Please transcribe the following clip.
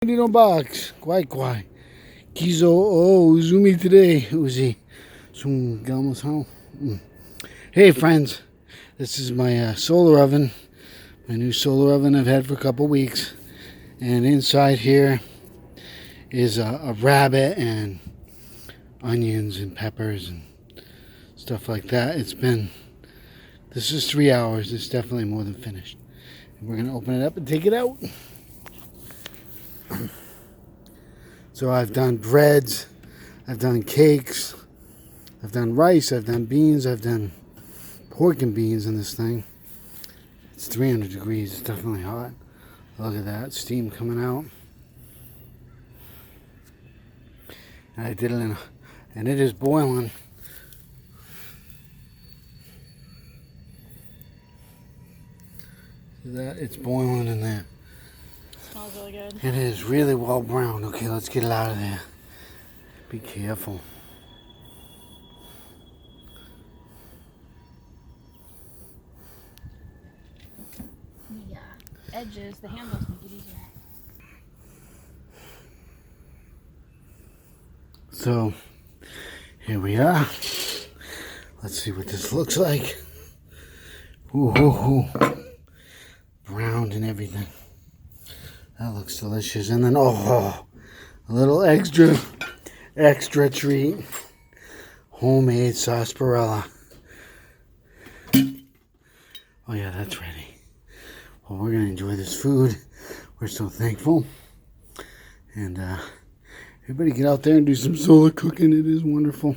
No box, kwai kwai. Kizo o uzumi today, uzi. Sum gamos hao. Hey friends, this is my solar oven. My new solar oven I've had for a couple weeks. And inside here is a rabbit and onions and peppers and stuff like that. This is 3 hours. It's definitely more than finished. And we're gonna open it up and take it out. So I've done breads, I've done cakes, I've done rice, I've done beans, I've done pork and beans in this thing. It's 300 degrees, it's definitely hot. Look at that, steam coming out. And I did it and it is boiling. See that? It's boiling in there. Smells really good. It is really well browned. Okay, let's get it out of there. Be careful. The edges, the handles make it easier. So, here we are. Let's see what this looks like. Ooh, ooh, ooh. Browned and everything. That looks delicious. And then, oh, a little extra treat. Homemade sarsaparilla. Oh yeah, that's ready. Well, we're going to enjoy this food. We're so thankful. And everybody get out there and do some solar cooking. It is wonderful.